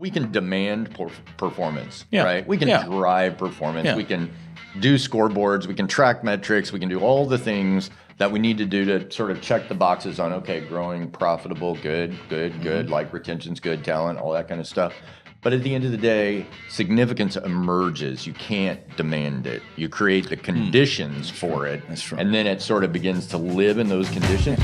we can demand performance, Yeah. right? We can Yeah. drive performance. Yeah. We can do scoreboards. We can track metrics. We can do all the things that we need to do to sort of check the boxes on, okay, growing, profitable, good, like retention's good, talent, all that kind of stuff. But at the end of the day, significance emerges. You can't demand it. You create the conditions for it. That's true. And then it sort of begins to live in those conditions.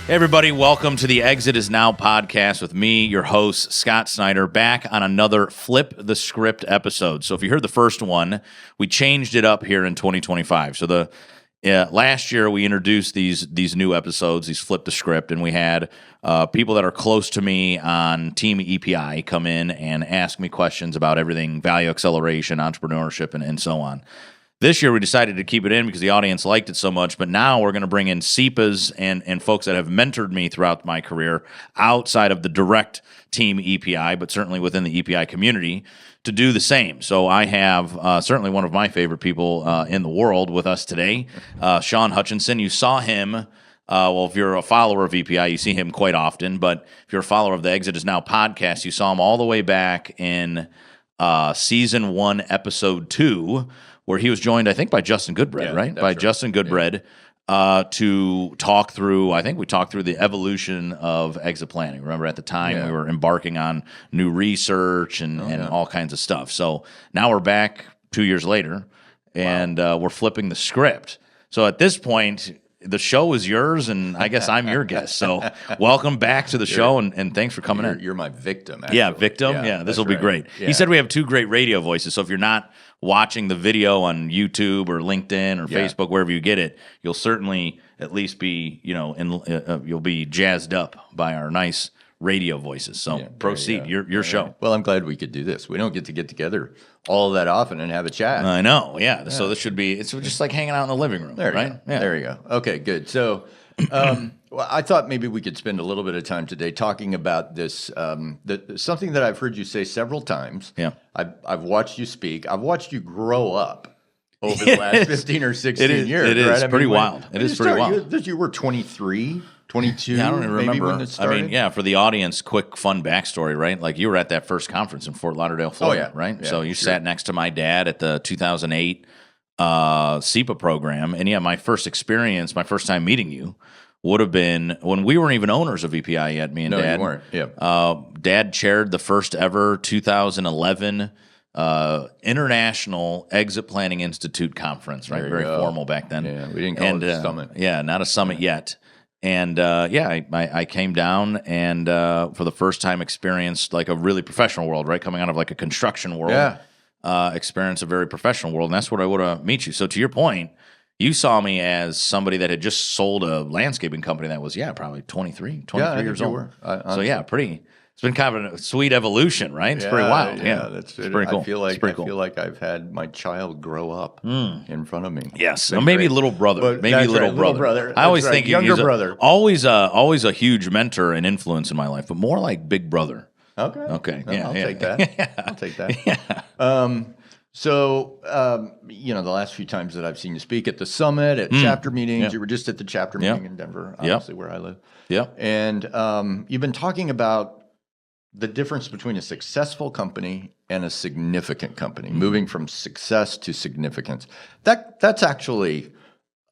Hey everybody, welcome to the Exit Is Now podcast with me, your host, Scott Snider, back on another Flip the Script episode. So if you heard the first one, we changed it up here in 2025. So last year we introduced these new episodes, these Flip the Script, and we had people that are close to me on Team EPI come in and ask me questions about everything value acceleration, entrepreneurship, and so on. This year, we decided to keep it in because the audience liked it so much, but now we're going to bring in SEPAs and folks that have mentored me throughout my career outside of the direct team EPI, but certainly within the EPI community, to do the same. So I have certainly one of my favorite people in the world with us today, Sean Hutchinson. You saw him, well, if you're a follower of EPI, you see him quite often, but if you're a follower of the Exit Is Now podcast, you saw him all the way back in season 1, episode 2, where he was joined, I think, by Justin Goodbread, right? By right. Justin Goodbread to talk through, I think we talked through the evolution of exit planning. Remember at the time we were embarking on new research and all kinds of stuff. So now we're back 2 years later, and we're flipping the script. So at this point, the show is yours, and I guess I'm your guest. So welcome back to the show, and thanks for coming in. You're my victim, actually. Yeah, victim? Yeah, this will be great. Yeah. He said we have 2 great radio voices, so if you're not watching the video on YouTube or LinkedIn or Facebook, wherever you get it, you'll certainly at least be, you'll be jazzed up by our nice radio voices. So proceed, your show. Right. Well, I'm glad we could do this. We don't get together all that often and have a chat. I know, yeah. So this should be, it's just like hanging out in the living room, there right? Yeah. There you go. Okay, good. So well, I thought maybe we could spend a little bit of time today talking about this, something that I've heard you say several times. Yeah. I've watched you speak. I've watched you grow up over the last 15 or 16 years. It is right? pretty wild. It is pretty wild. You were 23, 22, I don't even remember. When it started. I mean, for the audience, quick, fun backstory, right? Like you were at that first conference in Fort Lauderdale, Florida, right? Yeah, so you sat next to my dad at the 2008 SEPA program. And my first experience, my first time meeting you would have been when we weren't even owners of EPI yet, me and Dad. No, you weren't. Yeah. Dad chaired the first ever 2011 International Exit Planning Institute Conference, right? Very formal back then. Yeah, we didn't call it a summit. Yeah, not a summit yet. And I came down and for the first time experienced like a really professional world, right? Coming out of like a construction world, experience a very professional world. And that's what I would have meet you. So to your point, you saw me as somebody that had just sold a landscaping company that was, probably 23 years old. It's been kind of a sweet evolution, right? It's pretty wild. Yeah, that's pretty cool. I feel like I've had my child grow up in front of me. Yes, so maybe little brother, little brother. I always think younger brother. Always a huge mentor and influence in my life, but more like big brother. Okay. Yeah, I'll take that. I'll take that. So, the last few times that I've seen you speak at the summit, at chapter meetings, you were just at the chapter meeting in Denver, obviously where I live. Yeah. And you've been talking about the difference between a successful company and a significant company, moving from success to significance. That's actually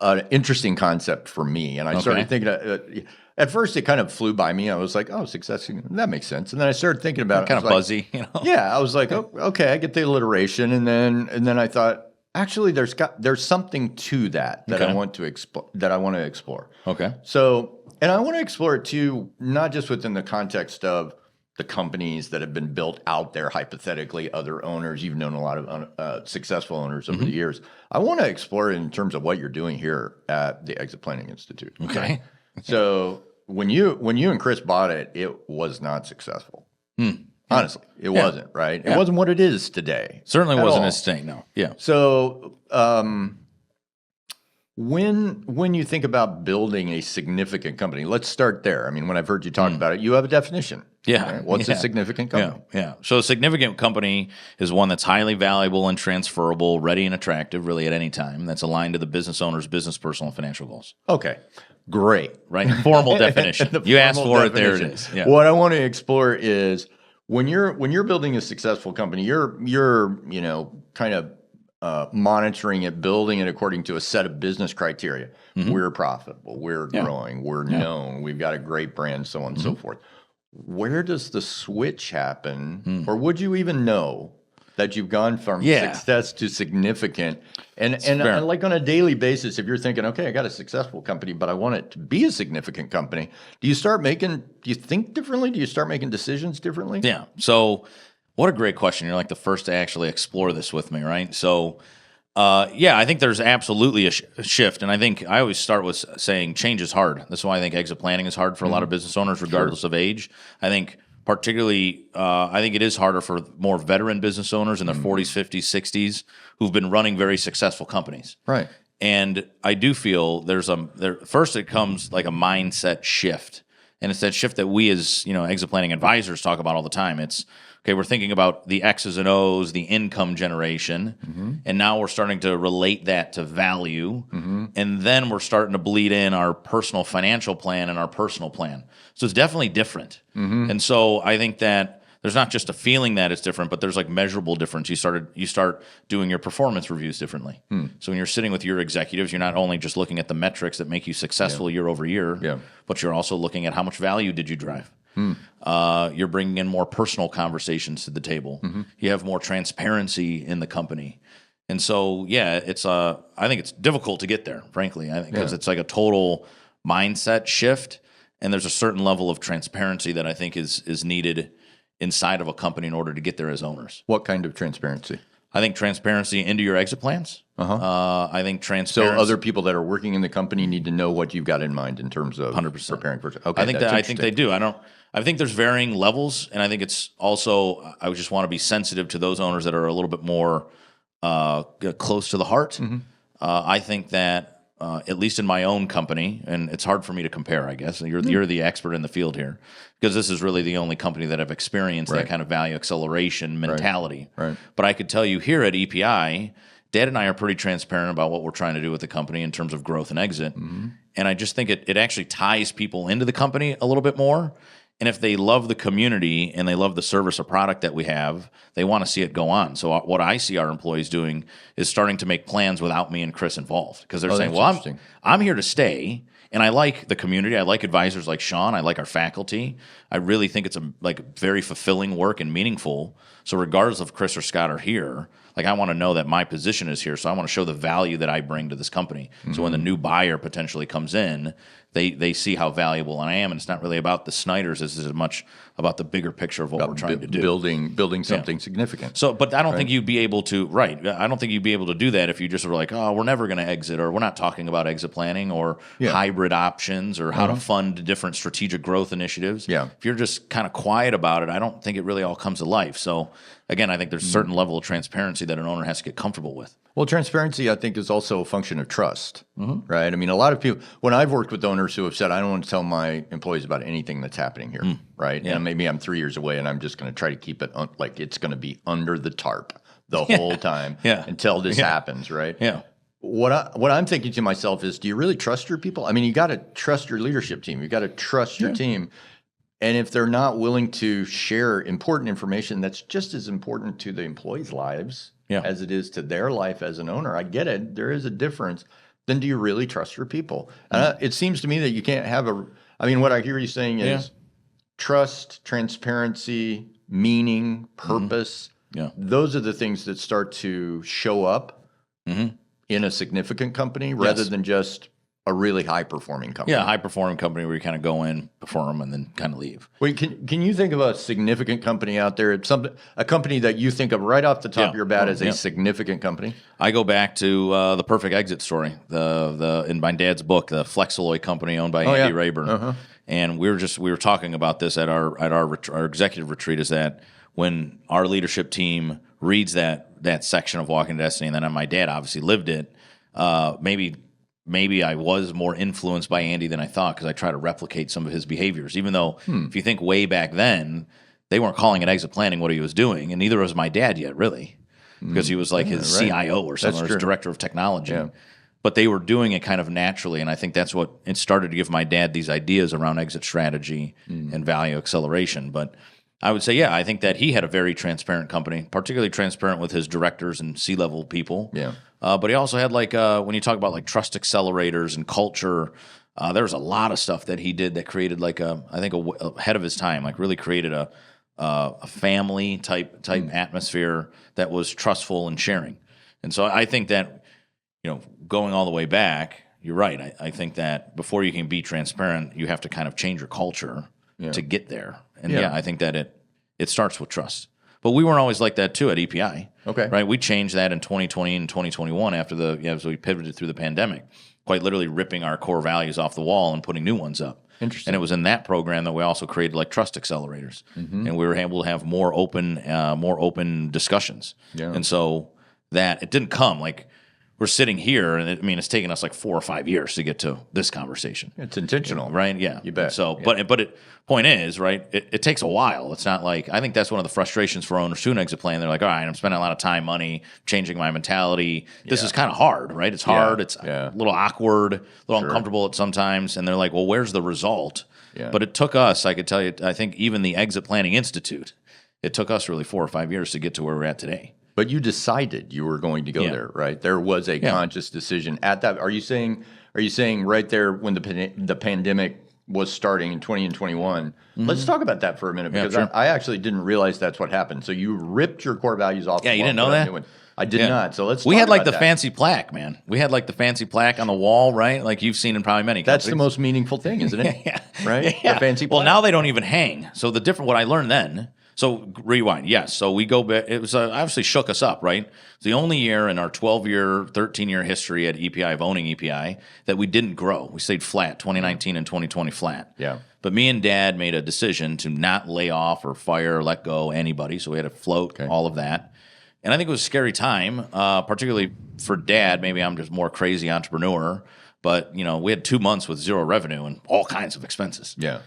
an interesting concept for me. And I started thinking, at first it kind of flew by me. I was like, oh, success, that makes sense. And then I started thinking about it. Kind of buzzy, Yeah, I was like, oh, okay, I get the alliteration. And then I thought, actually, there's something to that I want to explore. Okay. So, and I want to explore it too, not just within the context of the companies that have been built out there, hypothetically, other owners. You've known a lot of successful owners over the years. I want to explore it in terms of what you're doing here at the Exit Planning Institute. Okay. Right? So when you and Chris bought it, it was not successful. Honestly, it wasn't, right? It wasn't what it is today. Certainly wasn't as today, no. Yeah. So When you think about building a significant company, let's start there. I mean, when I've heard you talk about it, you have a definition. Yeah. Right? What's a significant company? Yeah. So a significant company is one that's highly valuable and transferable, ready and attractive, really at any time. That's aligned to the business owner's business, personal, and financial goals. Okay. Great. Right. Formal definition. You asked for it. There it is. Yeah. What I want to explore is when you're building a successful company, you're kind of monitoring it, building it according to a set of business criteria. We're profitable, we're growing, we're known, we've got a great brand, so on and so forth. Where does the switch happen, or would you even know that you've gone from success to significant? And like on a daily basis, if you're thinking, okay, I got a successful company, but I want it to be a significant company, do you think differently? Do you start making decisions differently? Yeah. So what a great question. You're like the first to actually explore this with me, right? So, I think there's absolutely a shift. And I think I always start with saying change is hard. That's why I think exit planning is hard for a lot of business owners, regardless of age. I think particularly, I think it is harder for more veteran business owners in their 40s, 50s, 60s who've been running very successful companies. Right. And I do feel first it comes like a mindset shift. And it's that shift that we as, exit planning advisors talk about all the time. It's, okay, we're thinking about the X's and O's, the income generation, and now we're starting to relate that to value, and then we're starting to bleed in our personal financial plan and our personal plan. So it's definitely different. And so I think that there's not just a feeling that it's different, but there's like measurable difference. You start doing your performance reviews differently. So when you're sitting with your executives, you're not only just looking at the metrics that make you successful year over year, but you're also looking at how much value did you drive. You're bringing in more personal conversations to the table. You have more transparency in the company. And so, I think it's difficult to get there, frankly, because it's like a total mindset shift. And there's a certain level of transparency that I think is needed inside of a company in order to get there as owners. What kind of transparency? I think transparency into your exit plans. I think transparency. So other people that are working in the company need to know what you've got in mind in terms of 100%. Preparing for. Okay, I think they do. I think there's varying levels, and I think it's also. I would just want to be sensitive to those owners that are a little bit more close to the heart. I think that at least in my own company, and it's hard for me to compare. I guess you're the expert in the field here, because this is really the only company that I've experienced that kind of value acceleration mentality. Right. But I could tell you here at EPI, Dad and I are pretty transparent about what we're trying to do with the company in terms of growth and exit. And I just think it actually ties people into the company a little bit more. And if they love the community and they love the service or product that we have, they want to see it go on. So what I see our employees doing is starting to make plans without me and Chris involved, because they're saying, well, I'm here to stay. And I like the community. I like advisors like Sean. I like our faculty. I really think it's very fulfilling work and meaningful. So regardless of Chris or Scott are here, I want to know that my position is here. So I want to show the value that I bring to this company. So when the new buyer potentially comes in, they see how valuable I am. And it's not really about the Sniders as much about the bigger picture of what we're trying to do. Building something significant. So, but I don't think you'd be able to, I don't think you'd be able to do that if you just were like, oh, we're never going to exit, or we're not talking about exit planning or hybrid options or how to fund different strategic growth initiatives. If you're just kind of quiet about it, I don't think it really all comes to life. So again, I think there's a certain level of transparency that an owner has to get comfortable with. Well, transparency, I think, is also a function of trust, right? I mean, a lot of people, when I've worked with owners who have said, I don't want to tell my employees about anything that's happening here, right? And maybe I'm 3 years away and I'm just going to try to keep it like it's going to be under the tarp the whole time until this happens, right? What I'm thinking to myself is, do you really trust your people? I mean, you got to trust your leadership team. You got to trust your team. And if they're not willing to share important information that's just as important to the employees' lives as it is to their life as an owner, I get it. There is a difference. Then do you really trust your people? It seems to me that you can't have what I hear you saying is trust, transparency, meaning, purpose. Those are the things that start to show up in a significant company rather than just a really high-performing company. Yeah, a high-performing company where you kind of go in, perform, and then kind of leave. Wait, can you think of a significant company out there? A company that you think of right off the top of your bat as a significant company? I go back to the perfect exit story, in my dad's book, the Flexalloy company owned by Andy Rayburn. And we were talking about this at our executive retreat, is that when our leadership team reads that section of Walking to Destiny, and then my dad obviously lived it, maybe maybe I was more influenced by Andy than I thought because I try to replicate some of his behaviors. Even though if you think way back then, they weren't calling it exit planning what he was doing, and neither was my dad yet, really, because he was like his CIO or something, or his director of technology. Yeah. But they were doing it kind of naturally, and I think that's what it started to give my dad these ideas around exit strategy and value acceleration. But I would say, yeah, I think that he had a very transparent company, particularly transparent with his directors and C-level people. Yeah. But he also had when you talk about like trust accelerators and culture, there's a lot of stuff that he did that created I think ahead of his time, like really created a family type atmosphere that was trustful and sharing. And so I think that, going all the way back, you're right. I think that before you can be transparent, you have to kind of change your culture to get there. And I think that it starts with trust. But we weren't always like that too at EPI. Okay. Right? We changed that in 2020 and 2021 as we pivoted through the pandemic, quite literally ripping our core values off the wall and putting new ones up. Interesting. And it was in that program that we also created like trust accelerators. And we were able to have more open discussions. Yeah. And so that it didn't come like we're sitting here, and it's taken us like 4 or 5 years to get to this conversation. It's intentional, right? Yeah, you bet. So, point is, right? It takes a while. It's not like I think that's one of the frustrations for owners to an exit plan. They're like, all right, I'm spending a lot of time, money, changing my mentality. This is kind of hard, right? It's hard. It's a little awkward, a little uncomfortable at sometimes. And they're like, well, where's the result? Yeah. But it took us. I could tell you. I think even the Exit Planning Institute, it took us really 4 or 5 years to get to where we're at today. But you decided you were going to go there, right? There was a conscious decision at that. Are you saying right there when the pandemic was starting in 20 and 21? Let's talk about that for a minute because I actually didn't realize that's what happened. So you ripped your core values off. Yeah, you didn't know that? I did not. So let's. We had like the fancy plaque, man. We had like the fancy plaque on the wall, right? Like you've seen in probably many companies. That's the most meaningful thing, isn't it? Right? Yeah. The fancy plaque. Well, now they don't even hang. So what I learned then. So rewind, yes. So we go back. It was obviously shook us up, right? It's the only year in our 12-year, 13-year history at EPI of owning EPI that we didn't grow. We stayed flat, 2019 and 2020 flat. Yeah. But me and Dad made a decision to not lay off or fire or let go anybody. So we had to float all of that. And I think it was a scary time, particularly for Dad. Maybe I'm just more crazy entrepreneur. But, we had 2 months with zero revenue and all kinds of expenses. Yeah.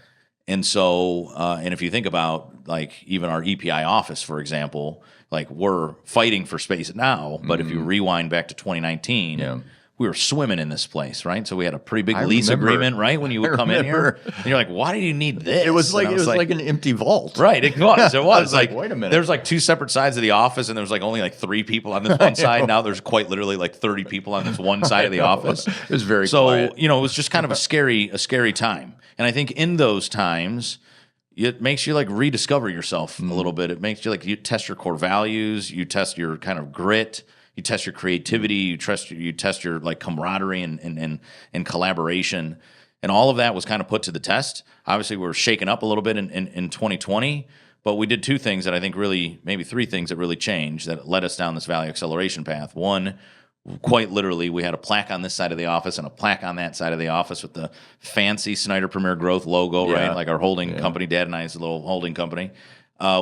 And so, and if you think about like even our EPI office, for example, like we're fighting for space now, but if you rewind back to 2019, we were swimming in this place, right? So we had a pretty big lease agreement, right? When you would come in here, and you're like, "Why do you need this?" It was like an empty vault, right? It was. It was like, wait a minute. There's like 2 separate sides of the office, and there's like only like 3 people on this one side. Now there's quite literally like 30 people on this one side of the office. It was very quiet. It was just kind of a scary time. And I think in those times, it makes you like rediscover yourself a little bit. It makes you like you test your core values, you test your kind of grit, you test your creativity, you test your like camaraderie and collaboration, and all of that was kind of put to the test. Obviously, we were shaken up a little bit in 2020, but we did 2 things that I think maybe 3 things that really changed that led us down this value acceleration path. One, quite literally, we had a plaque on this side of the office and a plaque on that side of the office with the fancy Snider Premier Growth logo, right? Like our holding company, Dad and I's little holding company,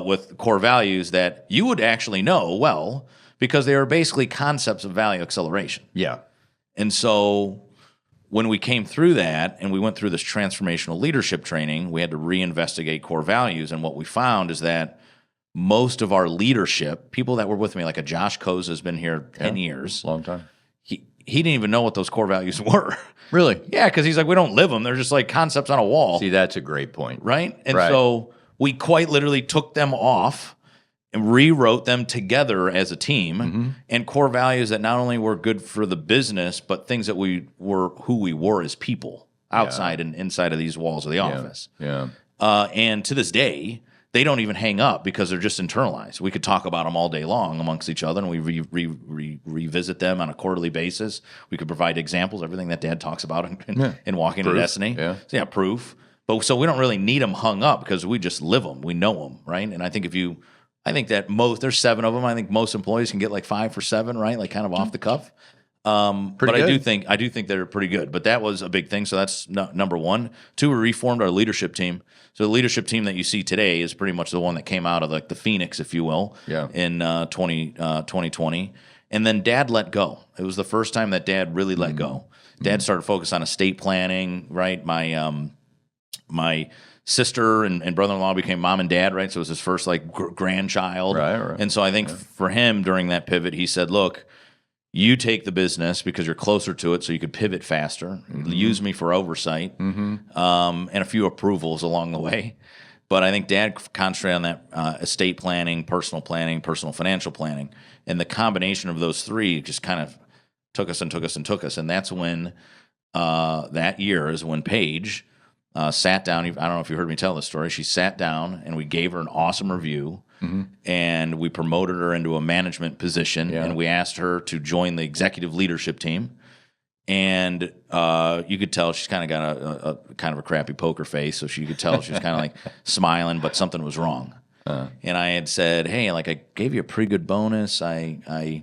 with core values that you would actually know well because they were basically concepts of value acceleration. Yeah. And so when we came through that and we went through this transformational leadership training, we had to reinvestigate core values. And what we found is that most of our leadership, people that were with me, like a Josh Koza has been here 10 years. Long time. He didn't even know what those core values were. Really? Yeah, because he's like, we don't live them. They're just like concepts on a wall. See, that's a great point. Right? And so we quite literally took them off and rewrote them together as a team, and core values that not only were good for the business, but things that who we were as people outside and inside of these walls of the office. Yeah. And to this day, they don't even hang up because they're just internalized. We could talk about them all day long amongst each other, and we revisit them on a quarterly basis. We could provide examples, everything that Dad talks about in Walking to Destiny. Yeah. So proof. But so we don't really need them hung up because we just live them. We know them, right? And I think there's 7 of them. I think most employees can get like 5 for 7, right? Like kind of off the cuff. But good. I do think they're pretty good. But that was a big thing. So that's number 1. 2, we reformed our leadership team. So the leadership team that you see today is pretty much the one that came out of like the Phoenix, if you will, in 2020. And then Dad let go. It was the first time that Dad really let go. Dad started to focus on estate planning, right? My sister and brother-in-law became mom and dad, right? So it was his first like grandchild. Right. And so I think for him during that pivot, he said, look, you take the business because you're closer to it so you could pivot faster. Use me for oversight and a few approvals along the way. But I think Dad concentrated on that estate planning, personal financial planning. And the combination of those three just kind of took us. And that's when that year is when Paige sat down. I don't know if you heard me tell this story. She sat down and we gave her an awesome review. And we promoted her into a management position, and we asked her to join the executive leadership team. And you could tell she's kind of got a kind of a crappy poker face, so you could tell she was kind of like smiling, but something was wrong. And I had said, "Hey, like I gave you a pretty good bonus. We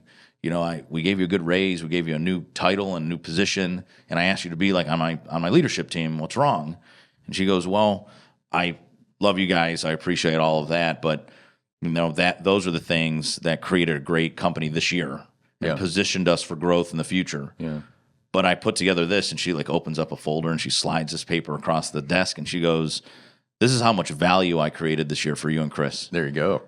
gave you a good raise. We gave you a new title and new position, and I asked you to be like on my leadership team. What's wrong?" And she goes, "Well, I love you guys. I appreciate all of that, but." Those are the things that created a great company this year and positioned us for growth in the future. Yeah. But I put together this, and she like opens up a folder and she slides this paper across the desk and she goes, "This is how much value I created this year for you and Chris." There you go.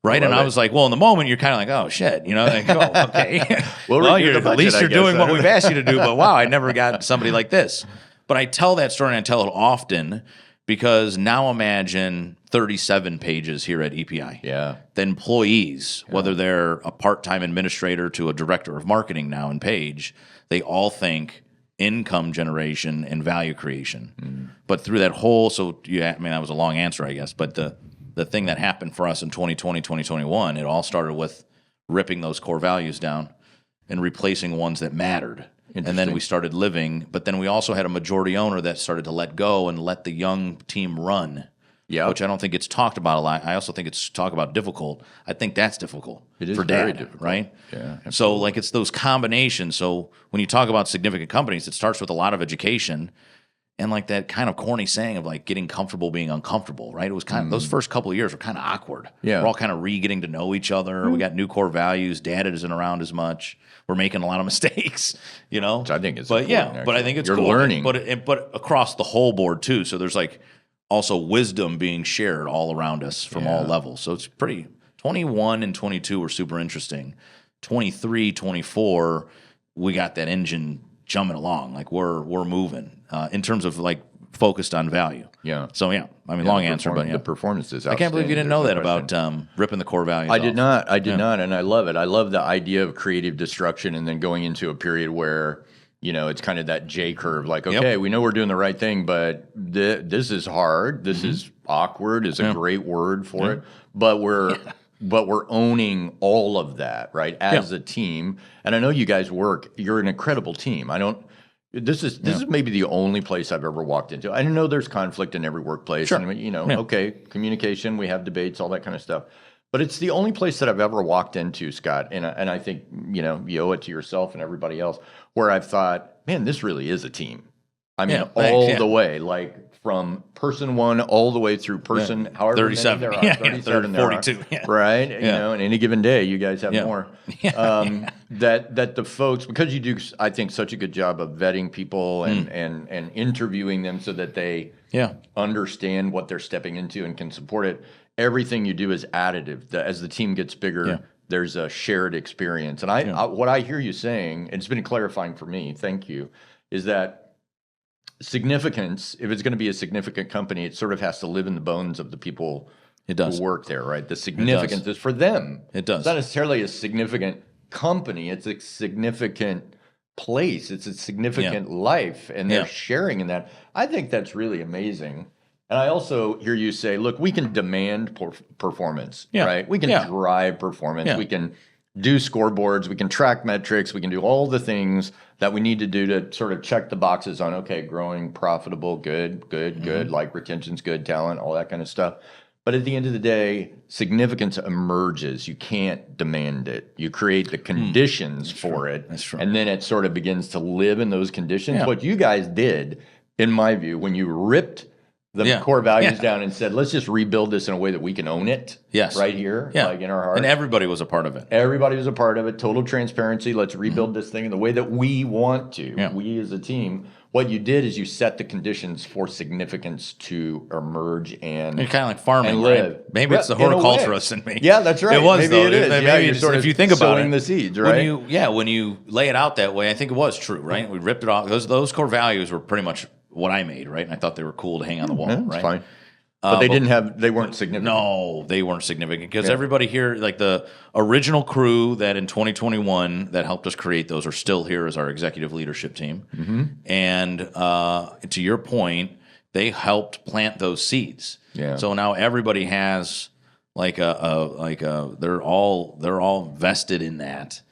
Right. And I was like, well, in the moment, you're kind of like, oh, shit. Like, oh, okay. At least you're doing what we've asked you to do. But wow, I never got somebody like this. But I tell that story and I tell it often because now imagine 37 pages here at EPI. Yeah. The employees, whether they're a part-time administrator to a director of marketing now in Page, they all think income generation and value creation. But through that whole, that was a long answer, I guess, but the thing that happened for us in 2020, 2021, it all started with ripping those core values down and replacing ones that mattered. And then we started living, but then we also had a majority owner that started to let go and let the young team run, which I don't think it's talked about a lot. I also think it's talked about difficult. I think that's difficult for Dad, very difficult. Right? Yeah. Absolutely. So like it's those combinations. So when you talk about significant companies, it starts with a lot of education and like that kind of corny saying of like getting comfortable being uncomfortable, right? It was kind of those first couple of years were kind of awkward. Yeah. We're all kind of getting to know each other. We got new core values. Dad isn't around as much. We're making a lot of mistakes, Which I think is but I think it's You're cool. learning. But across the whole board too. So there's like also wisdom being shared all around us from all levels. So it's pretty 21 and 22 were super interesting. 23, 24, we got that engine jumping along. Like we're moving in terms of like focused on value. Yeah. So long answer, but the performance is I can't believe you didn't know that about ripping the core values. I did not, and I love it. I love the idea of creative destruction and then going into a period where it's kind of that J curve. Like, okay, we know we're doing the right thing, but this is hard. This is awkward. Is a great word for it, but we're owning all of that, right? As a team. And I know you guys you're an incredible team. This is maybe the only place I've ever walked into. I know there's conflict in every workplace. Sure. And, communication, we have debates, all that kind of stuff. But it's the only place that I've ever walked into, Scott, and I think, you owe it to yourself and everybody else, where I've thought, man, this really is a team. I mean, the way, like from person one all the way through person, however 37. Many there are, 37 there 42. Are, right? And any given day, you guys have more. That the folks, because you do, I think, such a good job of vetting people and interviewing them so that they understand what they're stepping into and can support it. Everything you do is additive. As the team gets bigger, there's a shared experience. And what I hear you saying, and it's been clarifying for me, thank you, is that significance, if it's going to be a significant company, it sort of has to live in the bones of the people who work there, right? The significance is for them. It does. It's not necessarily a significant company. It's a significant place. It's a significant life, and they're sharing in that. I think that's really amazing. And I also hear you say, look, we can demand performance, right? We can drive performance. We can do scoreboards. We can track metrics. We can do all the things that we need to do to sort of check the boxes on, okay, growing, profitable, good, like retention's good, talent, all that kind of stuff. But at the end of the day, significance emerges. You can't demand it. You create the conditions for it. That's true. And then it sort of begins to live in those conditions. What you guys did, in my view, when you ripped the core values down and said, let's just rebuild this in a way that we can own it right here, like in our heart. And everybody was a part of it. Everybody was a part of it. Total transparency. Let's rebuild this thing in the way that we want to. We as a team. What you did is you set the conditions for significance to emerge and kind of like farming, and live. Right? Maybe it's the horticulturist in me. Yeah, that's right. It was, maybe though. it is. Maybe you're sort of if you think about sowing the seeds, right? When you lay it out that way, I think it was true, right? We ripped it off. Those core values were pretty much what I made, right? And I thought they were cool to hang on the wall, right? Fine. But they weren't significant. No, they weren't significant because everybody here, like the original crew that in 2021 that helped us create those, are still here as our executive leadership team. And to your point, they helped plant those seeds. Yeah. So now everybody has they're all vested in that,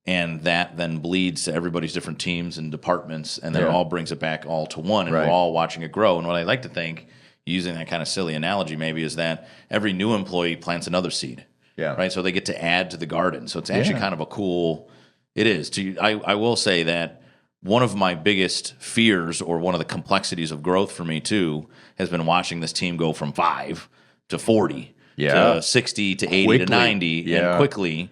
and that then bleeds to everybody's different teams and departments, and then it all brings it back all to one, and we're all watching it grow. And what I like to think, using that kind of silly analogy maybe, is that every new employee plants another seed. Yeah. Right. So they get to add to the garden. So it's actually kind of a cool. It is. I will say that one of my biggest fears, or one of the complexities of growth for me too, has been watching this team go from 5 to 40 to 60 to 80 to 90 and quickly.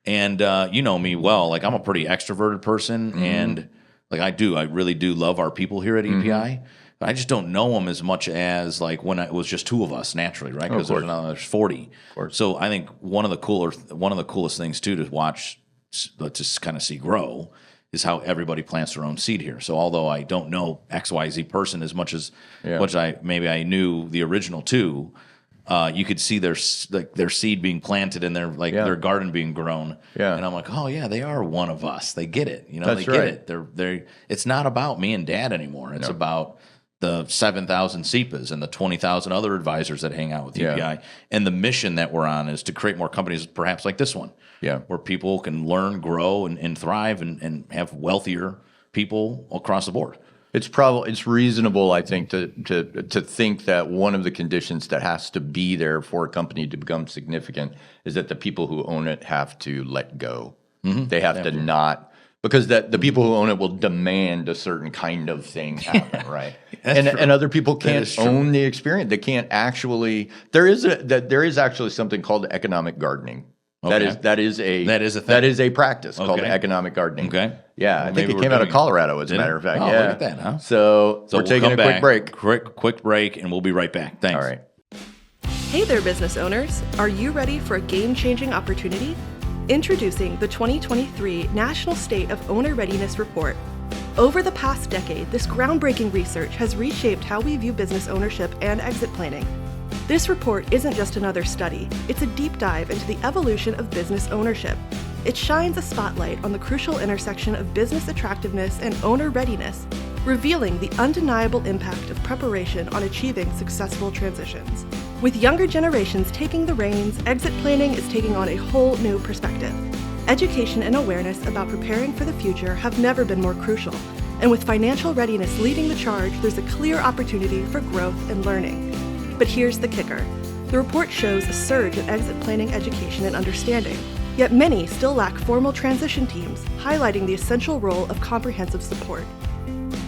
And you know me well. Like, I'm a pretty extroverted person, and like I really do love our people here at EPI. But I just don't know them as much as like when it was just 2 of us naturally, right? Because there's 40. So I think one of the coolest things too to watch, to kind of see grow, is how everybody plants their own seed here. So although I don't know XYZ person as much as I knew the original 2, you could see their seed being planted and their garden being grown. Yeah. And I'm like, oh yeah, they are one of us. They get it. You know, get it. They're it's not about me and Dad anymore. It's about the 7,000 SEPAs and the 20,000 other advisors that hang out with EPI. And the mission that we're on is to create more companies perhaps like this one, where people can learn, grow, and thrive and have wealthier people across the board. It's reasonable, I think, to think that one of the conditions that has to be there for a company to become significant is that the people who own it have to let go. They have to not. Because the people who own it will demand a certain kind of thing happen, right? And other people can't own the experience. They can't actually. There is actually something called economic gardening. Okay. That is a thing. That is a practice called economic gardening. Okay. Yeah, I think it came out of Colorado, as a matter of fact. Oh, look at that, huh? So we're taking a quick break. Quick break, and we'll be right back. Thanks. All right. Hey there, business owners. Are you ready for a game-changing opportunity? Introducing the 2023 National State of Owner Readiness Report. Over the past decade, this groundbreaking research has reshaped how we view business ownership and exit planning. This report isn't just another study, it's a deep dive into the evolution of business ownership. It shines a spotlight on the crucial intersection of business attractiveness and owner readiness, revealing the undeniable impact of preparation on achieving successful transitions. With younger generations taking the reins, exit planning is taking on a whole new perspective. Education and awareness about preparing for the future have never been more crucial, and with financial readiness leading the charge, there's a clear opportunity for growth and learning. But here's the kicker. The report shows a surge in exit planning education and understanding, yet many still lack formal transition teams, highlighting the essential role of comprehensive support.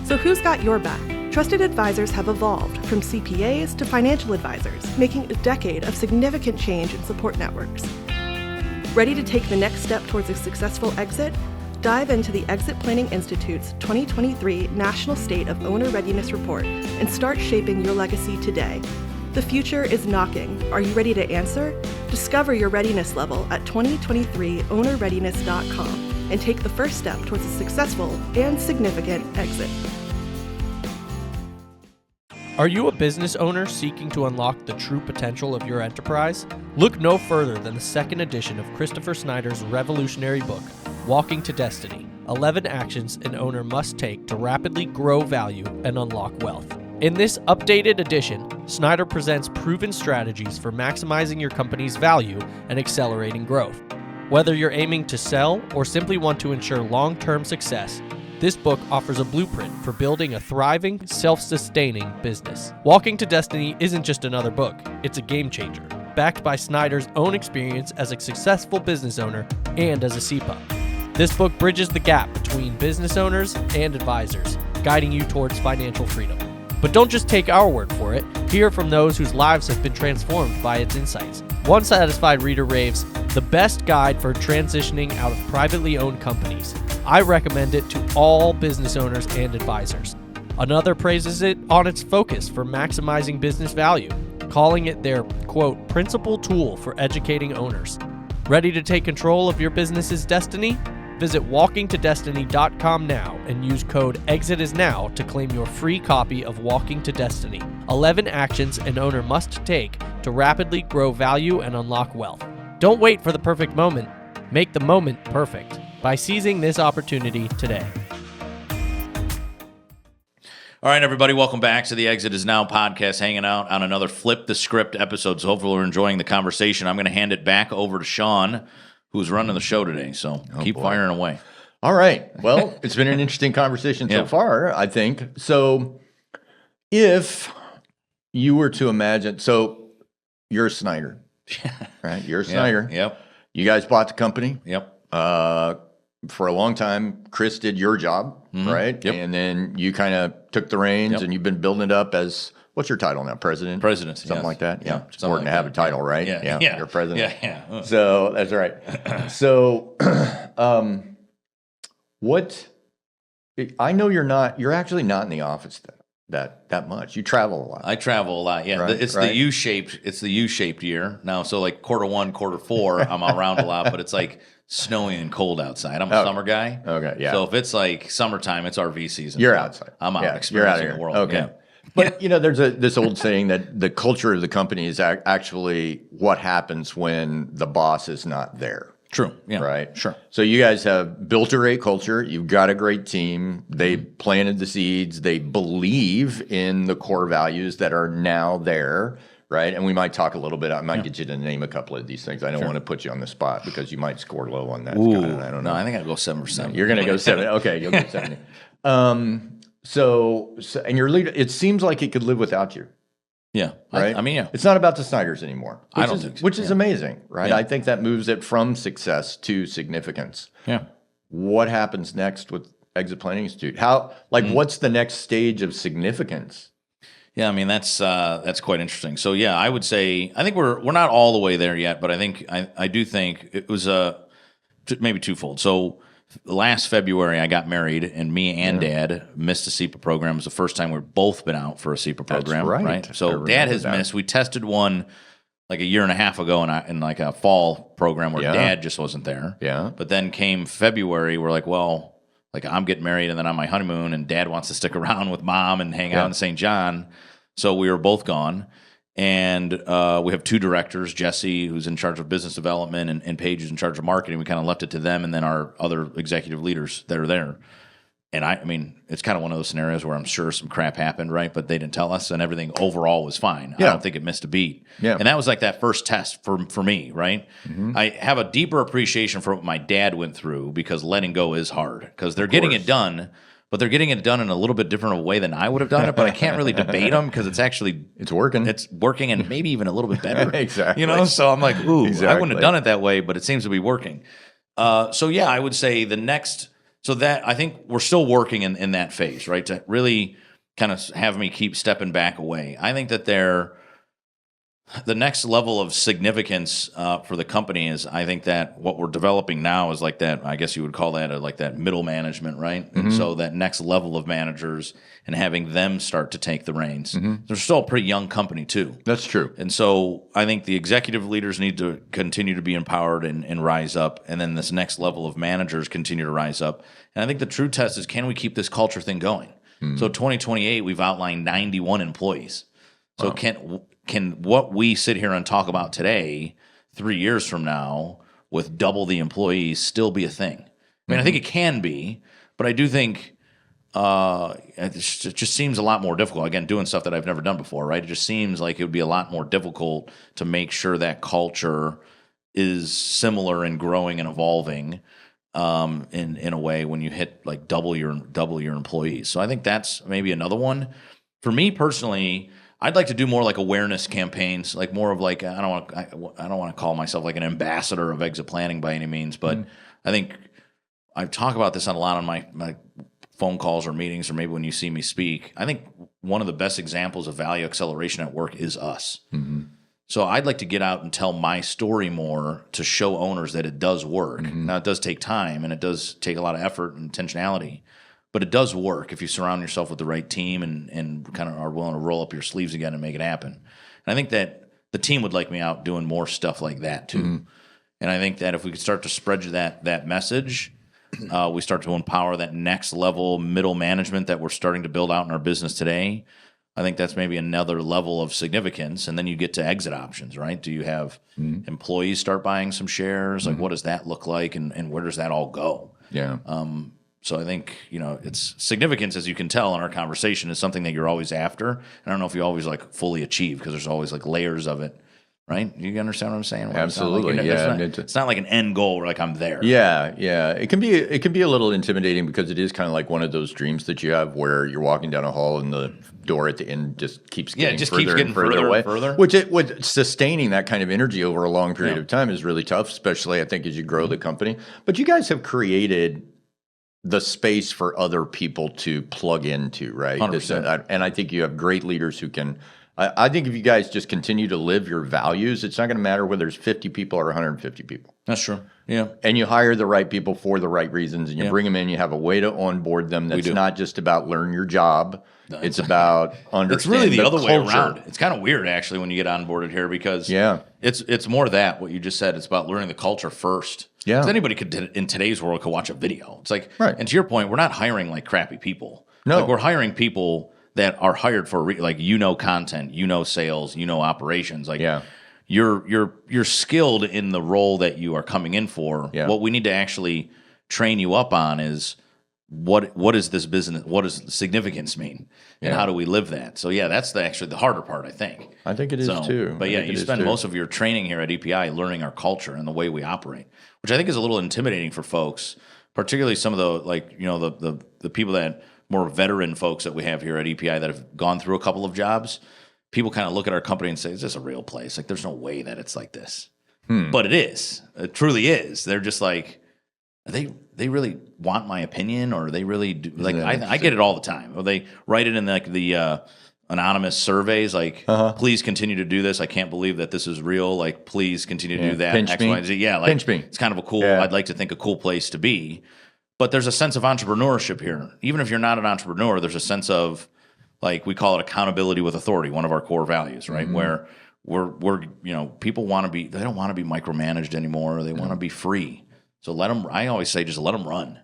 So who's got your back? Trusted advisors have evolved from CPAs to financial advisors, making a decade of significant change in support networks. Ready to take the next step towards a successful exit? Dive into the Exit Planning Institute's 2023 National State of Owner Readiness Report and start shaping your legacy today. The future is knocking. Are you ready to answer? Discover your readiness level at 2023ownerreadiness.com and take the first step towards a successful and significant exit. Are you a business owner seeking to unlock the true potential of your enterprise? Look no further than the second edition of Christopher Snider's revolutionary book, Walking to Destiny: 11 Actions an Owner Must Take to Rapidly Grow Value and Unlock Wealth. In this updated edition, Snider presents proven strategies for maximizing your company's value and accelerating growth. Whether you're aiming to sell or simply want to ensure long-term success, this book offers a blueprint for building a thriving, self-sustaining business. Walking to Destiny isn't just another book, it's a game changer, backed by Snider's own experience as a successful business owner and as a SEPA. This book bridges the gap between business owners and advisors, guiding you towards financial freedom. But don't just take our word for it. Hear from those whose lives have been transformed by its insights. One satisfied reader raves, "The best guide for transitioning out of privately owned companies. I recommend it to all business owners and advisors." Another praises it on its focus for maximizing business value, calling it their, quote, principal tool for educating owners. Ready to take control of your business's destiny? Visit walkingtodestiny.com now and use code EXITISNOW to claim your free copy of Walking to Destiny, 11 actions an owner must take to rapidly grow value and unlock wealth. Don't wait for the perfect moment. Make the moment perfect by seizing this opportunity today. All right, everybody, welcome back to the Exit Is Now podcast, hanging out on another Flip the Script episode. So hopefully we're enjoying the conversation. I'm going to hand it back over to Sean, who's running the show today. So keep firing away. All right. Well, it's been an interesting conversation so far, I think. So if you were to imagine, so you're a Snider, right? You're a Snider. Yep. You guys bought the company. Yep. For a long time, Chris did your job, right? Yep. And then you kind of took the reins and you've been building it up as, what's your title now? President? Something like that? Yeah. It's important to have a title, right? Yeah. You're president. Yeah. So that's right. So I know you're actually not in the office that much. You travel a lot. I travel a lot. Yeah. Right, it's the U-shaped year now. So like Q1, Q4, I'm around a lot, but it's like snowy and cold outside. I'm a summer guy. Okay. Yeah. So if it's like summertime, it's RV season. You're outside. I'm out You're out experiencing here. the world. Okay. Yeah. But, there's this old saying that the culture of the company is actually what happens when the boss is not there. True. Yeah. Right? Sure. So you guys have built a great culture. You've got a great team. They planted the seeds. They believe in the core values that are now there, right? And we might talk a little bit. I might get you to name a couple of these things. I don't want to put you on the spot because you might score low on that. Ooh, Scott, I don't know. No, I think I'll go 7%. You're going to go 7. Okay, you'll go 70. So and your leader, it seems like it could live without you. Yeah. Right? I mean, it's not about the Sniders anymore. I don't think so. Which is amazing, right? Yeah. I think that moves it from success to significance. Yeah. What happens next with Exit Planning Institute? What's the next stage of significance? Yeah, I mean that's quite interesting. So yeah, I would say I think we're not all the way there yet, but I think I do think it was maybe twofold. So last February I got married, and me and Dad missed a SEPA program. It was the first time we've both been out for a SEPA program. That's right. So Dad has missed. We tested one like a year and a half ago in like a fall program where Dad just wasn't there. Yeah. But then came February, we're like, well, like I'm getting married and then on my honeymoon, and Dad wants to stick around with Mom and hang out in St. John. So we were both gone. And we have two directors, Jesse, who's in charge of business development, and Paige, who's in charge of marketing. We kind of left it to them, and then our other executive leaders that are there. And I mean, it's kind of one of those scenarios where I'm sure some crap happened, right? But they didn't tell us, and everything overall was fine. I don't think it missed a beat. Yeah. And that was like that first test for me, right? Mm-hmm. I have a deeper appreciation for what my dad went through, because letting go is hard, because they're getting it done. But they're getting it done in a little bit different way than I would have done it. But I can't really debate them, because it's working. It's working, and maybe even a little bit better. Exactly. So I'm like, ooh, I wouldn't have done it that way, but it seems to be working. So yeah, I would say the next. So that I think we're still working in that phase, right? To really kind of have me keep stepping back away. I think that the next level of significance for the company is, I think that what we're developing now is like that, I guess you would call that like that middle management, right? Mm-hmm. And so that next level of managers and having them start to take the reins. Mm-hmm. They're still a pretty young company too. That's true. And so I think the executive leaders need to continue to be empowered and rise up. And then this next level of managers continue to rise up. And I think the true test is, can we keep this culture thing going? Mm-hmm. So 2028, we've outlined 91 employees. So Wow. Can what we sit here and talk about today, 3 years from now, with double the employees, still be a thing? I mean, I think it can be, but I do think it just seems a lot more difficult. Again, doing stuff that I've never done before, right? It just seems like it would be a lot more difficult to make sure that culture is similar and growing and evolving in a way when you hit like double your employees. So I think that's maybe another one. For me personally, I'd like to do more like awareness campaigns, like more of like, I don't want to call myself like an ambassador of exit planning by any means, but I think I talk about this a lot on my phone calls or meetings, or maybe when you see me speak, I think one of the best examples of value acceleration at work is us. Mm-hmm. So I'd like to get out and tell my story more to show owners that it does work. Mm-hmm. Now, it does take time, and it does take a lot of effort and intentionality, but it does work if you surround yourself with the right team and kind of are willing to roll up your sleeves again and make it happen. And I think that the team would like me out doing more stuff like that too. Mm-hmm. And I think that if we could start to spread that message, we start to empower that next level middle management that we're starting to build out in our business today. I think that's maybe another level of significance. And then you get to exit options, right? Do you have employees start buying some shares? Like, what does that look like, and where does that all go? Yeah. So I think, it's significance, as you can tell in our conversation, is something that you're always after. I don't know if you always like fully achieve, because there's always like layers of it, right? You understand what I'm saying? Absolutely. It's not like an end goal where like I'm there. Yeah. It can be a little intimidating, because it is kind of like one of those dreams that you have where you're walking down a hall and the door at the end just keeps getting further away. Which sustaining that kind of energy over a long period of time is really tough, especially I think as you grow the company. But you guys have created the space for other people to plug into, right? 100%. And I think you have great leaders who can. I think if you guys just continue to live your values, it's not going to matter whether there's 50 people or 150 people. That's true. Yeah. And you hire the right people for the right reasons, and you bring them in. You have a way to onboard them that's not just about learn your job. It's about understanding. It's really the other way around. It's kind of weird, actually, when you get onboarded here, because it's more that what you just said. It's about learning the culture first. Yeah. Because anybody could, in today's world, could watch a video. It's like, and to your point, we're not hiring like crappy people. No, like, we're hiring people that are hired for content, sales, operations. Like, you're skilled in the role that you are coming in for. Yeah. What we need to actually train you up on is what is this business? What does significance mean? And how do we live that? So that's actually the harder part, I think. I think it is too. But you spend most of your training here at EPI learning our culture and the way we operate, which I think is a little intimidating for folks, particularly some of the the people that more veteran folks that we have here at EPI that have gone through a couple of jobs. People kind of look at our company and say, "Is this a real place? Like, there's no way that it's like this." But it is. It truly is. They're just like, they really want my opinion, or they really do. Like, I get it all the time. Or they write it in like the anonymous surveys, like, please continue to do this. I can't believe that this is real. Like, please continue to do that. Pinch X, me. Y, and Z. Yeah, like, Pinch me. It's kind of a cool, I'd like to think a cool place to be. But there's a sense of entrepreneurship here. Even if you're not an entrepreneur, there's a sense of, like, we call it accountability with authority, one of our core values, right? Where we're people they don't want to be micromanaged anymore. They want to be free. So let them, I always say, just let them run.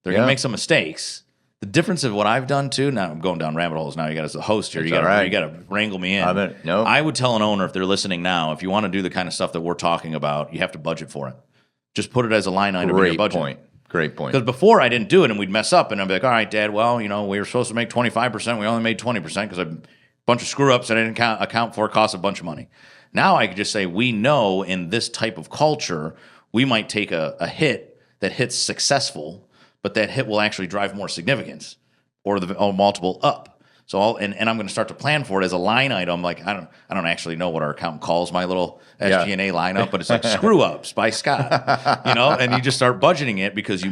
They're going to make some mistakes. The difference of what I've done too, now I'm going down rabbit holes now, you got as a host here, you got to wrangle me in. I would tell an owner, if they're listening now, if you want to do the kind of stuff that we're talking about, you have to budget for it. Just put it as a line item in your budget. Great point. Because before I didn't do it, and we'd mess up, and I'd be like, all right, Dad, well, we were supposed to make 25%. We only made 20% because a bunch of screw-ups that I didn't account for cost a bunch of money. Now I could just say, we know in this type of culture, we might take a hit that hits successful, but that hit will actually drive more significance or multiple up. So and I'm going to start to plan for it as a line item. Like, I don't actually know what our accountant calls my little SG&A lineup, but it's like screw ups by Scott, and you just start budgeting it because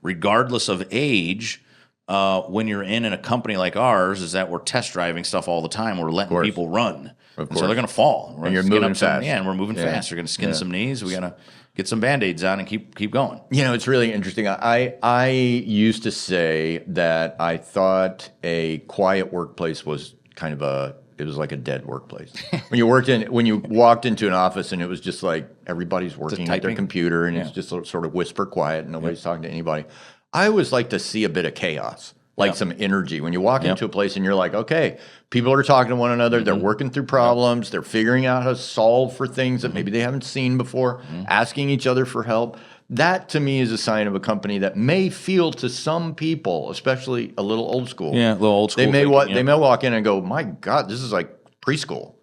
regardless of age, when you're in a company like ours, is that we're test driving stuff all the time. We're letting people run. Of course. So they're going to fall. And you're moving fast. And we're moving fast. We're going to skin some knees. We got to get some Band-Aids on and keep going. It's really interesting. I used to say that I thought a quiet workplace was it was like a dead workplace. When you walked into an office and it was just like everybody's working at their computer and it's just sort of whisper quiet and nobody's talking to anybody. I always like to see a bit of chaos. Like some energy. When you walk into a place and you're like, okay, people are talking to one another, they're working through problems, they're figuring out how to solve for things that maybe they haven't seen before, asking each other for help. That to me is a sign of a company that may feel to some people, especially a little old school. Yeah, a little old school. They may walk in and go, my God, this is like preschool.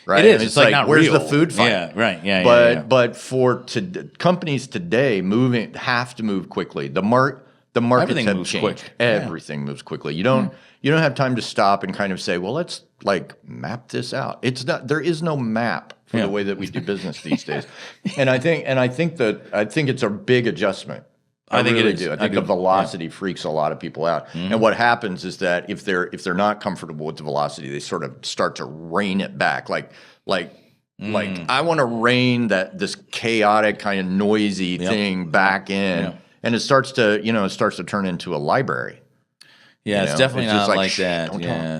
Right? It is. It's like not where's real. The food fight? Yeah, right. Yeah, but for companies today have to move quickly. The markets have changed. Quick. Everything moves quickly. You don't have time to stop and kind of say, well, let's map this out. There is no map for the way that we do business these days. And I think it's a big adjustment. I think really it is. I think the velocity freaks a lot of people out. Mm-hmm. And what happens is that if they're not comfortable with the velocity, they sort of start to rein it back. Like I want to rein this chaotic kind of noisy thing back in, and it starts to turn into a library. Yeah, it's definitely not like that.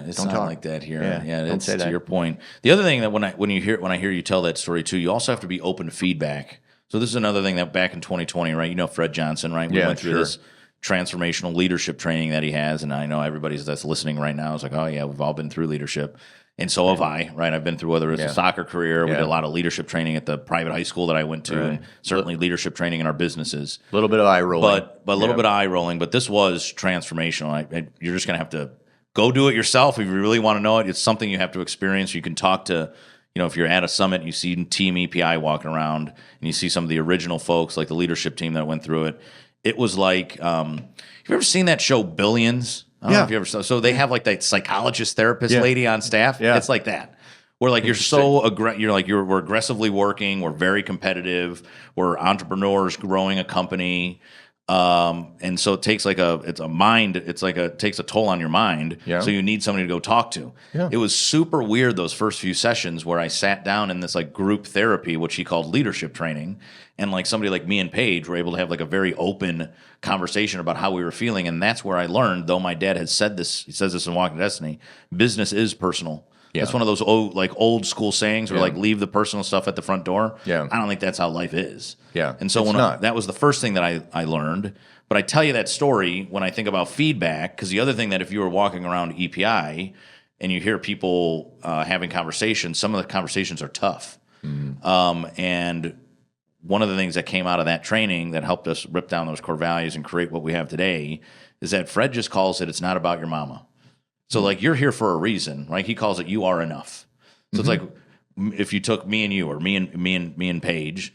It's not like that here. Yeah, it's to your point. The other thing that when I hear you tell that story too, you also have to be open to feedback. So this is another thing that back in 2020, right? You know Fred Johnson, right? We went through this transformational leadership training that he has, and I know everybody that's listening right now is like, oh yeah, we've all been through leadership. And so have I, right? I've been through, whether it's a soccer career, we did a lot of leadership training at the private high school that I went to, and certainly leadership training in our businesses. A little bit of eye rolling. But a little bit of eye rolling. But this was transformational. You're just going to have to go do it yourself if you really want to know it. It's something you have to experience. You can talk to, if you're at a summit and you see Team EPI walking around and you see some of the original folks, like the leadership team that went through it, it was like, have you ever seen that show Billions? I don't know if you ever saw. So they have like that psychologist therapist lady on staff. Yeah. It's like that. Where like we're aggressively working, we're very competitive, we're entrepreneurs growing a company. And so it takes it takes a toll on your mind. Yeah. So you need somebody to go talk to. Yeah. It was super weird those first few sessions where I sat down in this like group therapy, which he called leadership training. And like somebody like me and Paige were able to have like a very open conversation about how we were feeling. And that's where I learned, though my dad has said this, he says this in Walking to Destiny, business is personal. Yeah. That's one of those old school sayings where like leave the personal stuff at the front door. Yeah. I don't think that's how life is. Yeah. And so that was the first thing that I learned. But I tell you that story when I think about feedback, because the other thing that if you were walking around EPI and you hear people having conversations, some of the conversations are tough. Mm-hmm. And one of the things that came out of that training that helped us rip down those core values and create what we have today is that Fred just calls it's not about your mama. So like you're here for a reason, right? He calls it you are enough. So it's like if you took me and you or me and Paige,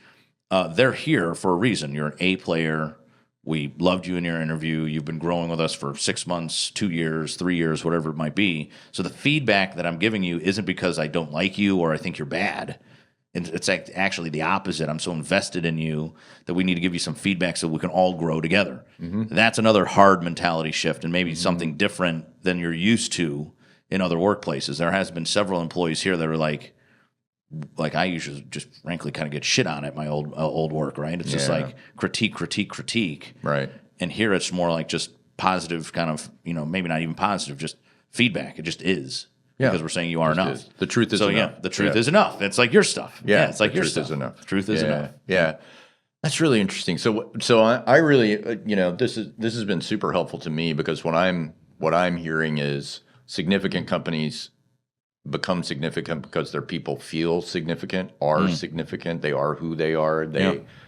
they're here for a reason. You're an A player. We loved you in your interview. You've been growing with us for 6 months, 2 years, 3 years, whatever it might be. So the feedback that I'm giving you isn't because I don't like you or I think you're bad. It's actually the opposite. I'm so invested in you that we need to give you some feedback so we can all grow together. Mm-hmm. That's another hard mentality shift and maybe something different than you're used to in other workplaces. There has been several employees here that are like I usually just frankly kind of get shit on at my old work, right? It's just like critique. Right. And here it's more like just positive kind of, maybe not even positive, just feedback. It just is. Yeah. Because we're saying you are enough. The truth is enough. So, the truth is enough. It's like your stuff. Yeah, it's like your stuff. Truth is enough. Yeah. That's really interesting. So I really, this has been super helpful to me because what I'm hearing is significant companies become significant because their people feel significant, are significant. They are who they are.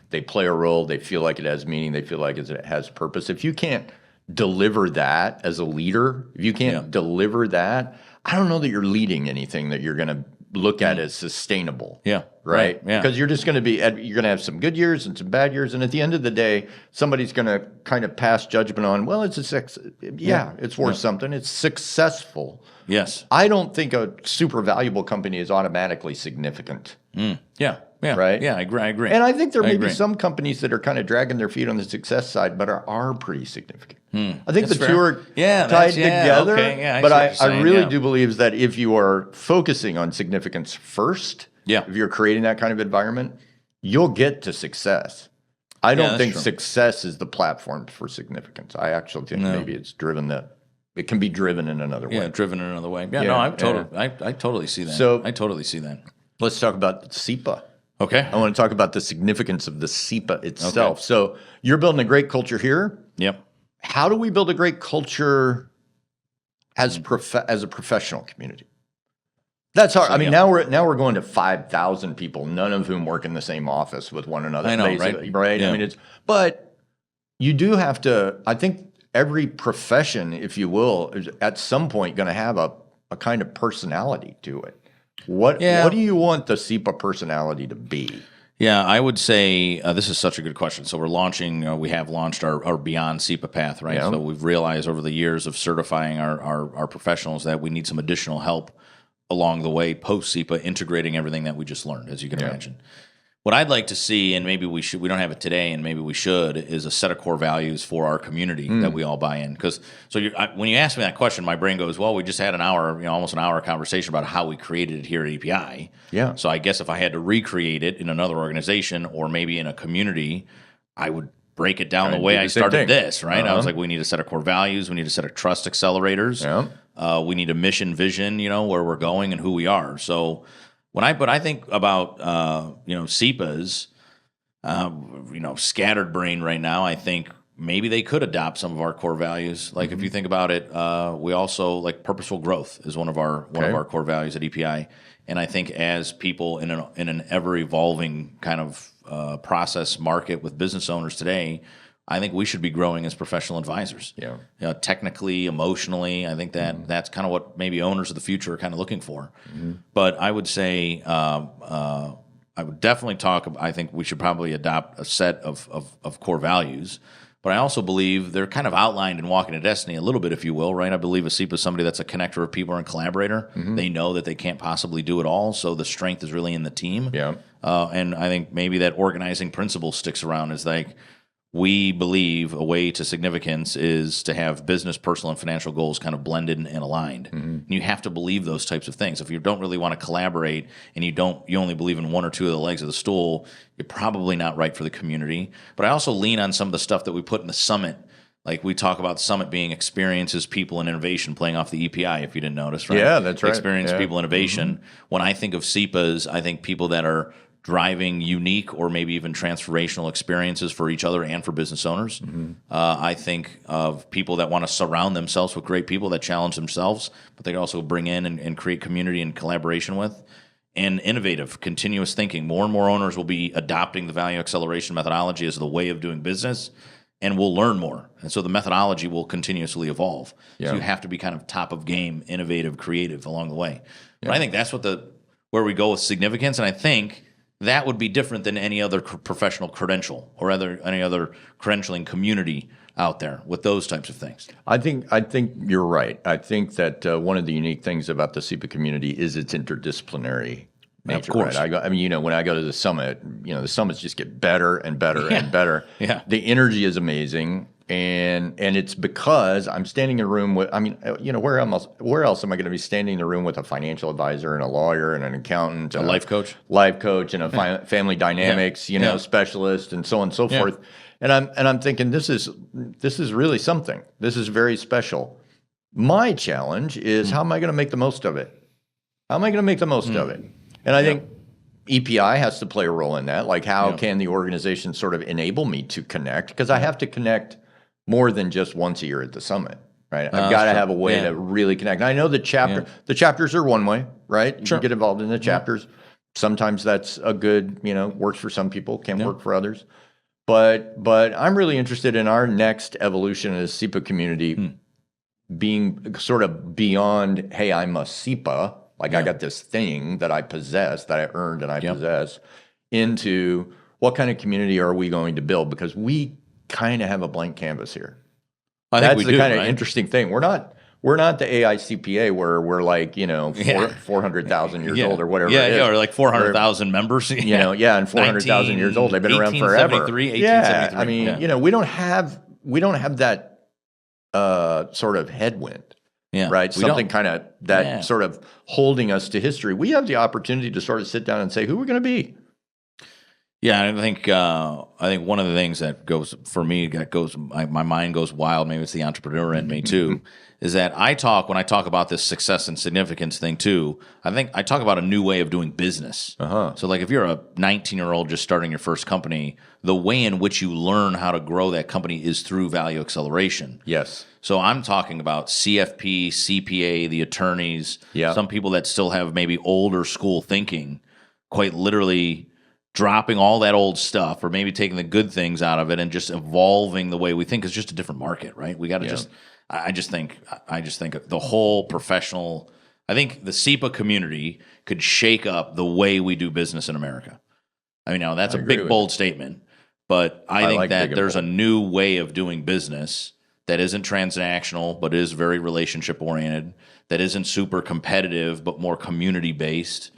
They play a role. They feel like it has meaning. They feel like it has purpose. If you can't deliver that as a leader, if you can't deliver that, I don't know that you're leading anything that you're going to look at as sustainable. Yeah. Right? Yeah. Because you're just going to you're going to have some good years and some bad years. And at the end of the day, somebody's going to kind of pass judgment on, well, it's it's worth something. It's successful. Yes. I don't think a super valuable company is automatically significant. Yeah. Yeah. Right? Yeah, I agree. And I think there may be some companies that are kind of dragging their feet on the success side, but are pretty significant. I think the two are tied together. Okay. But I really do believe is that if you are focusing on significance first, if you're creating that kind of environment, you'll get to success. I don't think success is the platform for significance. I actually think maybe it's driven it can be driven in another way. Yeah, driven in another way. I totally see that. So I totally see that. Let's talk about SEPA. Okay. I want to talk about the significance of the SEPA itself. Okay. So you're building a great culture here. Yep. How do we build a great culture as a professional community? That's hard. I mean, now we're going to 5,000 people, none of whom work in the same office with one another. I know, right? Yeah. I mean, but you do have to. I think every profession, if you will, is at some point going to have a kind of personality to it. What do you want the SEPA personality to be? Yeah, I would say this is such a good question. So we're launching, we have launched our Beyond SEPA path, right? Yeah. So we've realized over the years of certifying our professionals that we need some additional help along the way post SEPA, integrating everything that we just learned, as you can imagine. What I'd like to see, and maybe we don't have it today, and maybe we should, is a set of core values for our community that we all buy in. Because when you ask me that question, my brain goes, well, we just had an hour, almost an hour conversation about how we created it here at EPI. Yeah. So I guess if I had to recreate it in another organization or maybe in a community, I would break it down the way I started this, right? I was like, we need a set of core values. We need a set of trust accelerators. Yeah. We need a mission vision, where we're going and who we are. So but I think about, SEPAs, scattered brain right now, I think maybe they could adopt some of our core values. Like if you think about it, we also like purposeful growth is one of our core values at EPI. And I think as people in an ever evolving kind of process market with business owners today, I think we should be growing as professional advisors. Yeah. Technically, emotionally, I think that's kind of what maybe owners of the future are kind of looking for. But I would say I would definitely I think we should probably adopt a set of core values. But I also believe they're kind of outlined in Walking to Destiny a little bit, if you will, right? I believe a SEPA is somebody that's a connector of people and collaborator. They know that they can't possibly do it all, so the strength is really in the team. Yeah. And I think maybe that organizing principle sticks around is like, we believe a way to significance is to have business, personal, and financial goals kind of blended and aligned. And you have to believe those types of things. If you don't really want to collaborate and you only believe in one or two of the legs of the stool, you're probably not right for the community. But I also lean on some of the stuff that we put in the summit. Like we talk about summit being experiences, people, and innovation, playing off the EPI, if you didn't notice, right? Yeah, that's right. Experience, people, innovation. When I think of SEPAs, I think people that are driving unique or maybe even transformational experiences for each other and for business owners. I think of people that want to surround themselves with great people that challenge themselves, but they also bring in and create community and collaboration with. And innovative, continuous thinking. More and more owners will be adopting the value acceleration methodology as the way of doing business, and we'll learn more. And so the methodology will continuously evolve. So you have to be kind of top of game, innovative, creative along the way. But I think that's where we go with significance, and I think that would be different than any other professional credential or any other credentialing community out there with those types of things. I think you're right. I think that one of the unique things about the SEPA community is its interdisciplinary nature. Of course. Right? When I go to the summit, the summits just get better and better and better. Yeah. The energy is amazing. And it's because I'm standing in a room with, where else am I going to be standing in a room with a financial advisor and a lawyer and an accountant, a life coach, and a family dynamics, specialist, and so on and so forth. And I'm thinking this is really something. This is very special. My challenge is how am I going to make the most of it? How am I going to make the most of it? And I think EPI has to play a role in that. Like, how can the organization sort of enable me to connect? Because I have to connect more than just once a year at the summit, right? I've got to have a way to really connect. And I know the chapters are one way, right? You can get involved in the chapters. Sometimes that's a good, works for some people, can't work for others. But I'm really interested in our next evolution as SEPA community being sort of beyond, hey, I'm a SEPA, like I got this thing that I possess, that I earned and I possess, into what kind of community are we going to build? Because we kind of have a blank canvas here. That's the kind of interesting thing. We're not the AICPA where we're like 400,000 years old or whatever. Or like 400,000 members. And 400,000 years old. They've been around forever. 1873. We don't have that sort of headwind. Right, something kind of that sort of holding us to history. We have the opportunity to sort of sit down and say, who are we going to be? Yeah, I think one of the things that goes for me, my mind goes wild. Maybe it's the entrepreneur in me too. Is that when I talk about this success and significance thing too, I think I talk about a new way of doing business. So like if you're a 19-year-old just starting your first company, the way in which you learn how to grow that company is through value acceleration. Yes. So I'm talking about CFP, CPA, the attorneys, some people that still have maybe older school thinking, quite literally dropping all that old stuff or maybe taking the good things out of it and just evolving the way we think is just a different market, right? We got to I just think the whole professional, I think the SEPA community could shake up the way we do business in America. I mean, now that's a big, bold statement, but I think that there's a new way of doing business that isn't transactional, but is very relationship oriented, that isn't super competitive, but more community based.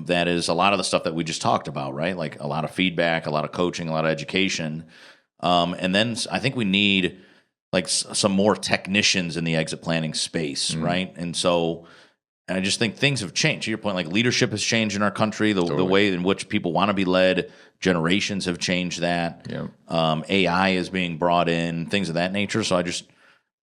that is a lot of the stuff that we just talked about, right? Like a lot of feedback, a lot of coaching, a lot of education. And then I think we need like some more technicians in the exit planning space, right? And so I just think things have changed. To your point, like leadership has changed in our country, the way in which people want to be led. Generations have changed that. AI is being brought in, things of that nature. So I just,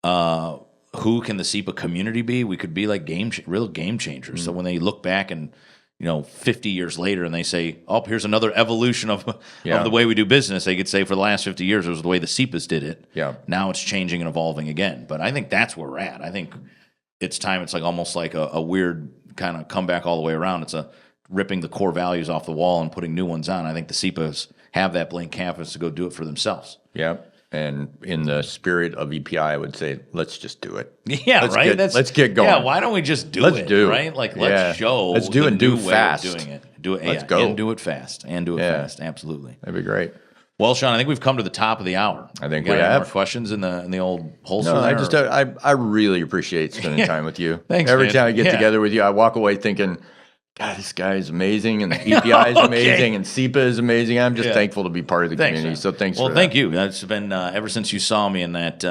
who can the SEPA community be? We could be like real game changers. So when they look back and 50 years later, and they say, "Oh, here's another evolution of the way we do business," they could say, "For the last 50 years, it was the way the SEPAs did it. Now it's changing and evolving again." But I think that's where we're at. I think it's time. It's like almost like a weird kind of comeback all the way around. It's a ripping the core values off the wall and putting new ones on. I think the SEPAs have that blank canvas to go do it for themselves. And in the spirit of EPI, I would say, let's just do it. Right. Let's get going. Yeah, why don't we just do it? Right? Like let's show. Let's do it and do fast. Doing it. Do it. Let's go and do it fast. Absolutely. That'd be great. Well, Sean, I think we've come to the top of the hour. I think we have. Any more questions in the old holster? No, I really appreciate spending time with you. Thanks. Every man. time I get together with you, I walk away thinking, God, this guy is amazing, and the EPI is amazing, and SEPA is amazing. I'm just thankful to be part of the community. So thanks for that. Well, thank you. That's been ever since you saw me, and that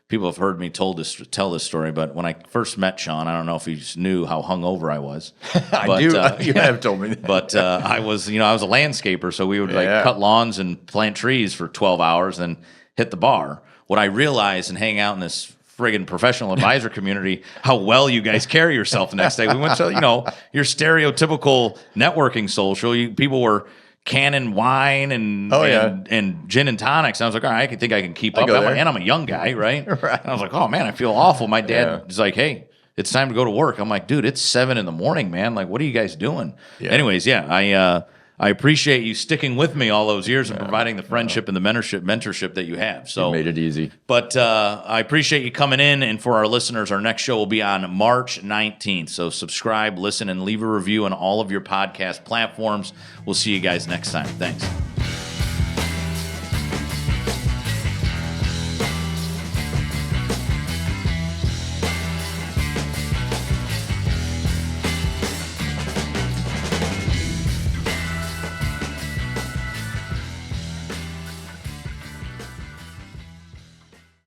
people have heard me tell this story. But when I first met Sean, I don't know if he knew how hungover I was. I do. You have told me that. But I was a landscaper, so we would cut lawns and plant trees for 12 hours, and hit the bar. What I realized and hang out in this friggin' professional advisor community, how well you guys carry yourself the next day. We went to, your stereotypical networking social. People were canning wine and gin and tonics. And I was like, all right, I think I can keep up. And I'm a young guy, right? And I was like, oh man, I feel awful. My dad is like, hey, it's time to go to work. I'm like, dude, it's 7 a.m, man. Like, what are you guys doing? Anyways, I appreciate you sticking with me all those years and providing the friendship and the mentorship that you have. So you made it easy. But I appreciate you coming in. And for our listeners, our next show will be on March 19th. So subscribe, listen, and leave a review on all of your podcast platforms. We'll see you guys next time. Thanks.